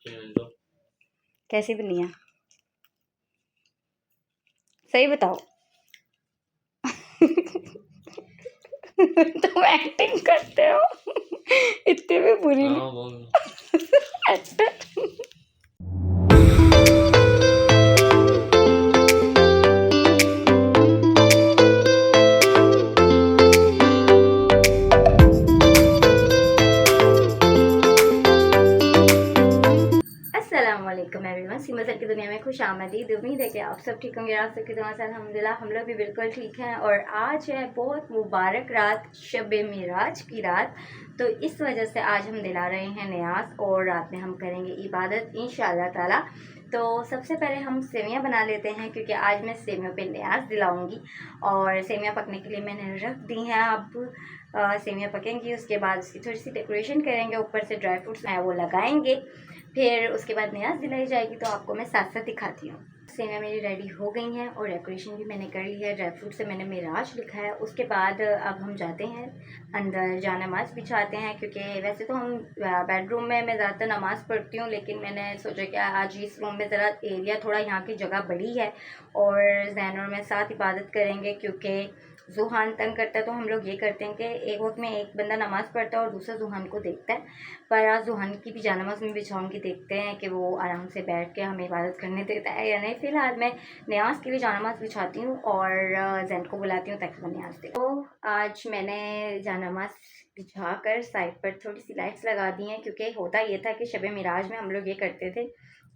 कैसी बनी है सही बताओ। तुम एक्टिंग करते हो इतनी भी बुरी नहीं। एक्टर अस्सलामुअलैकुम एवरीवन, सीमा सर की दुनिया में खुश आमदीद। उम्मीद है कि आप सब ठीक होंगे। आप सबकी दुआ से अल्हम्दुलिल्लाह हम लोग भी बिल्कुल ठीक हैं। और आज है बहुत मुबारक रात, शब मिराज की रात। तो इस वजह से आज हम दिला रहे हैं न्याज और रात में हम करेंगे इबादत इंशाअल्लाह ताला। तो सबसे पहले हम सेवियां बना लेते हैं क्योंकि आज मैं सेवियों पे न्याज दिलाऊंगी। और सेवियां पकने के लिए मैंने रख दी हैं। अब सेवियां पकेंगी, उसके बाद उसकी थोड़ी सी डेकोरेशन करेंगे, ऊपर से ड्राई फ्रूट्स हैं वो लगाएंगे, फिर उसके बाद न्याज दिलाई जाएगी। तो आपको मैं साथ साथ दिखाती हूँ। सेवियां मेरी रेडी हो गई हैं और डेकोरेशन भी मैंने कर ली है। ड्राई फ्रूट से मैंने मिराज लिखा है। उसके बाद अब हम जाते हैं अंदर, जा नमाज़ बिछाते हैं क्योंकि वैसे तो हम बेडरूम में मैं ज़्यादातर नमाज़ पढ़ती हूँ, लेकिन मैंने सोचा कि आज इस रूम में ज़रा एरिया थोड़ा यहाँ की जगह बड़ी है और जैन और मैं साथ इबादत करेंगे क्योंकि जुहान तंग करता है। तो हम लोग ये करते हैं कि एक वक्त में एक बंदा नमाज़ पढ़ता है और दूसरा जुहान को देखता है। पर आज जुहान की भी जानमाज़ में बिछाऊंगी, देखते हैं कि वो आराम से बैठ के हमें इबादत करने देता है या नहीं। फ़िलहाल मैं न्याज की भी जानमाज़ बिछाती हूँ और जैन को बुलाती हूँ ताकि वो न्याज दे। तो आज मैंने जानमाज़ बिछा कर साइड पर थोड़ी सी लाइट्स लगा दी हैं क्योंकि होता ये था कि शब मिराज में हम लोग ये करते थे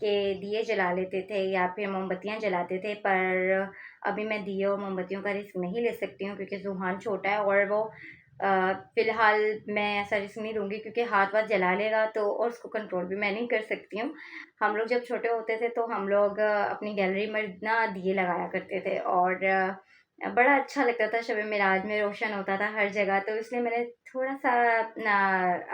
कि दिए जला लेते थे या फिर मोमबत्तियाँ जलाते थे। पर अभी मैं दिए और मोमबत्तियों का रिस्क नहीं ले सकती हूँ क्योंकि जुहान छोटा है और वो फ़िलहाल मैं ऐसा रिस्क नहीं लूँगी क्योंकि हाथ वाथ जला लेगा तो, और उसको कंट्रोल भी मैं नहीं कर सकती हूँ। हम लोग जब छोटे होते थे तो हम लोग अपनी गैलरी में ना दिए लगाया करते थे और बड़ा अच्छा लगता था। शब मिराज में रोशन होता था हर जगह, तो इसलिए मैंने थोड़ा सा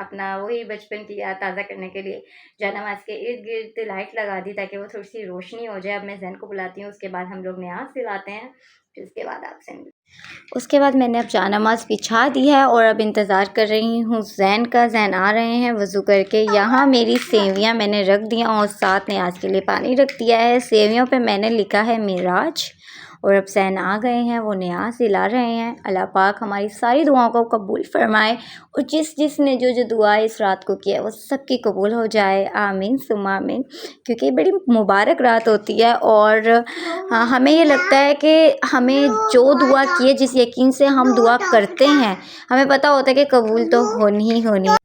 अपना वही बचपन की याद ताज़ा करने के लिए जानमाज़ के इर्द गिर्द लाइट लगा दी ताकि वो थोड़ी सी रोशनी हो जाए। अब मैं जैन को बुलाती हूँ, उसके बाद हम लोग न्याज दिलाते हैं, फिर उसके बाद आपसे उसके बाद मैंने अब जानमाज़ बिछा दी है और अब इंतज़ार कर रही हूँ जैन का। जैन आ रहे हैं वज़ू करके। यहाँ मेरी सेवियाँ मैंने रख दी और साथ न्याज के लिए पानी रख दिया है। सेवियों पे मैंने लिखा है मिराज। और अब जैन आ गए हैं, वो न्याज दिला रहे हैं। अल्लाह पाक हमारी सारी दुआओं को कबूल फरमाए और जिसने जो दुआ इस रात को किया वो सबकी कबूल हो जाए। आमीन सुम्मा आमीन। क्योंकि बड़ी मुबारक रात होती है और हमें ये लगता है कि हमें जो दुआ किए, जिस यकीन से हम दुआ करते हैं, हमें पता होता है कि कबूल तो होनी ही होनी है।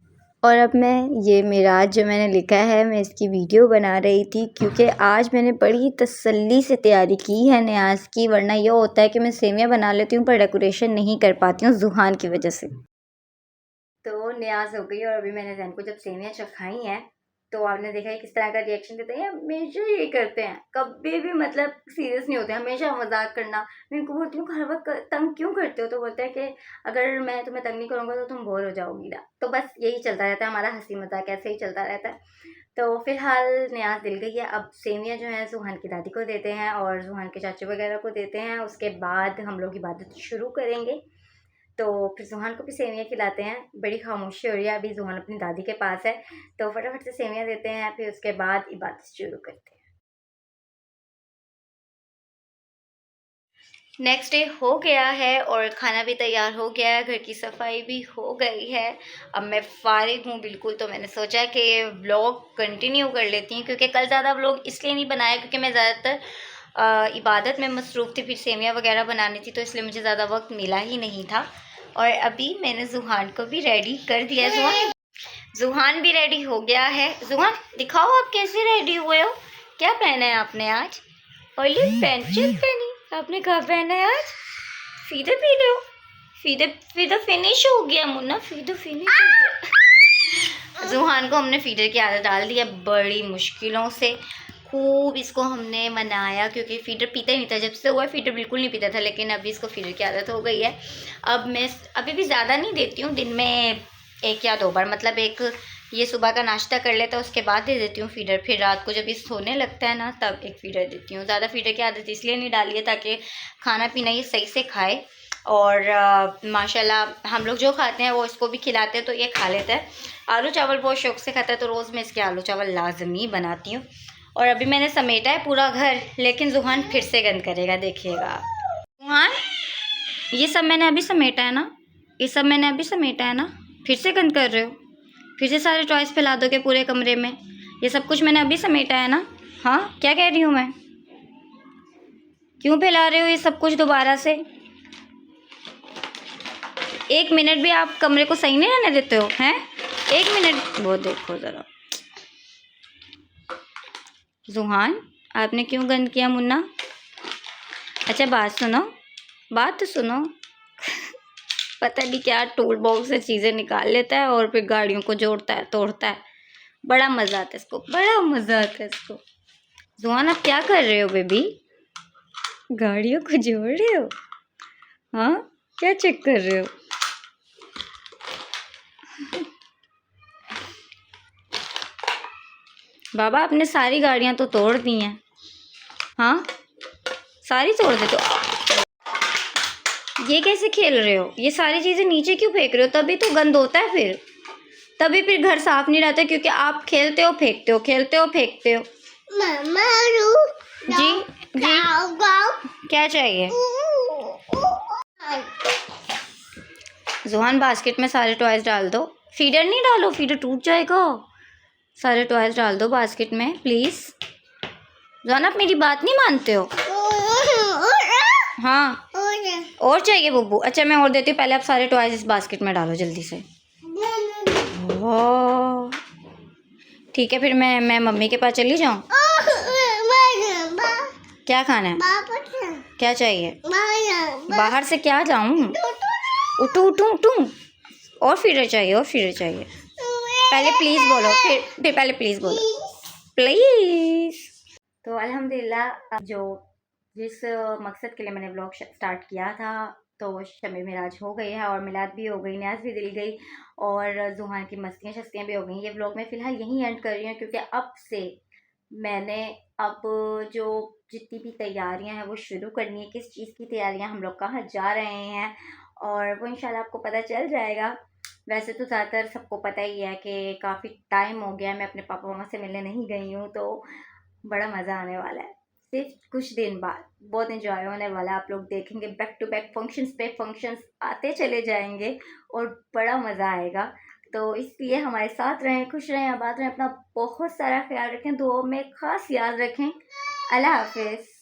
और अब मैं ये मिराज जो मैंने लिखा है, मैं इसकी वीडियो बना रही थी क्योंकि आज मैंने बड़ी तसल्ली से तैयारी की है न्याज की। वरना ये होता है कि मैं सेवियां बना लेती हूँ पर डेकोरेशन नहीं कर पाती हूँ जुहान की वजह से। तो न्याज हो गई और अभी मैंने जैन को जब सेवियां चखाई हैं तो आपने देखा है किस तरह का रिएक्शन देते हैं। हमेशा ये करते हैं, कभी भी मतलब सीरियस नहीं होते, हमेशा मजाक करना। मैं इनको बोलती हूँ हर वक्त तंग क्यों करते हो, तो बोलते हैं कि अगर मैं तुम्हें तंग नहीं करूँगा तो तुम बोर हो जाओगी ना। तो बस यही चलता रहता है, हमारा हंसी मजाक ऐसे ही चलता रहता है। तो फिलहाल न्याज दिल गई है। अब सेवियाँ जो हैं जुहान की दादी को देते हैं और जुहान के चाचे वगैरह को देते हैं। उसके बाद हम लोग इबादत शुरू करेंगे। तो फिर जुहान को भी सेवियाँ खिलाते हैं। बड़ी खामोशी हो रही है, अभी जुहान अपनी दादी के पास है, तो फटाफट से सेवियाँ देते हैं, फिर उसके बाद इबादत शुरू करते हैं। नेक्स्ट डे हो गया है और खाना भी तैयार हो गया है, घर की सफाई भी हो गई है। अब मैं फारिग हूँ बिल्कुल, तो मैंने सोचा कि व्लॉग कंटिन्यू कर लेती हूँ क्योंकि कल ज़्यादा व्लॉग इसलिए नहीं बनाया क्योंकि मैं ज़्यादातर इबादत में मसरूफ़ थी, फिर सेवियाँ वगैरह बनानी थी, तो इसलिए मुझे ज़्यादा वक्त मिला ही नहीं था। और अभी मैंने जुहान को भी रेडी कर दिया है। जुहान भी रेडी हो गया है। जुहान दिखाओ आप कैसे रेडी हुए हो, क्या पहना है आपने आज? ओली पैंट पहनी आपने, कहाँ पहना है आज? फीदर पी रहे हो? फीदर फिनिश हो गया मुन्ना, फीदर फिनिश हो गया। जुहान को हमने फीडर की आदत डाल दी है बड़ी मुश्किलों से। खूब इसको हमने मनाया क्योंकि फीडर पीता ही नहीं था, जब से हुआ फीडर बिल्कुल नहीं पीता था, लेकिन अभी इसको फीडर की आदत हो गई है। अब मैं अभी भी ज़्यादा नहीं देती हूँ, दिन में 1 या 2 बार, मतलब एक ये सुबह का नाश्ता कर लेता है उसके बाद दे देती हूँ फीडर, फिर रात को जब ये सोने लगता है ना तब एक फीडर देती हूँ। ज़्यादा फीडर की आदत इसलिए नहीं डाली है ताकि खाना पीना ये सही से खाए और माशाल्लाह हम लोग जो खाते हैं वो इसको भी खिलाते हैं, तो ये खा लेता है। आलू चावल बहुत शौक से खाता है, तो रोज़ मैं इसके आलू चावल लाजमी बनाती हूँ। और अभी मैंने समेटा है पूरा घर, लेकिन जुहान फिर से गंद करेगा, देखिएगा। जुहान, ये सब मैंने अभी समेटा है ना, ये सब मैंने अभी समेटा है ना, फिर से गंद कर रहे हो? फिर से सारे टॉयज़ फैला दोगे पूरे कमरे में? ये सब कुछ मैंने अभी समेटा है ना। हाँ, क्या कह रही हूँ मैं? क्यों फैला रहे हो ये सब कुछ दोबारा से? 1 मिनट भी आप कमरे को सही नहीं रहने देते हो, हैं? 1 मिनट, वो देखो ज़रा। जुहान, आपने क्यों गंद किया मुन्ना? अच्छा बात सुनो, बात तो सुनो। पता नहीं क्या टूल बॉक्स से चीज़ें निकाल लेता है और फिर गाड़ियों को जोड़ता है, तोड़ता है। बड़ा मज़ा आता है इसको, बड़ा मज़ा आता है इसको। जुहान, आप क्या कर रहे हो बेबी? गाड़ियों को जोड़ रहे हो? हाँ, क्या चेक कर रहे हो? बाबा, आपने सारी गाड़ियाँ तो तोड़ दी हैं। हाँ, सारी तोड़ देते हो? ये कैसे खेल रहे हो? ये सारी चीज़ें नीचे क्यों फेंक रहे हो? तभी तो गंद होता है फिर, तभी फिर घर साफ नहीं रहता, क्योंकि आप खेलते हो फेंकते हो, खेलते हो फेंकते हो। जी जी, क्या चाहिए? जुहान, बास्केट में सारे टॉयज डाल दो। फीडर नहीं डालो, फीडर टूट जाएगा। सारे टॉयज डाल दो बास्केट में प्लीज़। जुहान, आप मेरी बात नहीं मानते हो। हाँ, और चाहिए बुब्बू? अच्छा मैं और देती हूँ, पहले आप सारे टॉयज इस बास्केट में डालो जल्दी से। ओह, ठीक है, फिर मैं मम्मी के पास चली जाऊँ? क्या खाना है? क्या चाहिए? बाहर से क्या जाऊँ? उठूँ उठूँ उठूँ? और फीडर चाहिए, और फीडर चाहिए। पहले प्लीज़ बोलो, फिर पहले प्लीज़ बोलो, प्लीज़। तो अल्हम्दुलिल्लाह, जो जिस मकसद के लिए मैंने व्लॉग स्टार्ट किया था, तो शब मिराज हो गई है और मिलाद भी हो गई, न्याज भी दिल गई और जुहान की मस्तियाँ शस्तियाँ भी हो गई। ये व्लॉग मैं फ़िलहाल यहीं एंड कर रही हूँ, क्योंकि अब से मैंने अब जो जितनी भी तैयारियां हैं वो शुरू करनी है। किस चीज़ की तैयारियां, हम लोग कहाँ जा रहे हैं, और वो इंशाल्लाह आपको पता चल जाएगा। वैसे तो ज़्यादातर सबको पता ही है कि काफ़ी टाइम हो गया मैं अपने पापा मामा से मिलने नहीं गई हूँ, तो बड़ा मज़ा आने वाला है। सिर्फ कुछ दिन बाद बहुत इंजॉय होने वाला है। आप लोग देखेंगे बैक टू बैक फंक्शंस पे फंक्शंस आते चले जाएंगे और बड़ा मज़ा आएगा। तो इसलिए हमारे साथ रहें, खुश रहें, आबाद रहें, अपना बहुत सारा ख्याल रखें, दुआओं में ख़ास याद रखें। अल्लाह हाफिज़।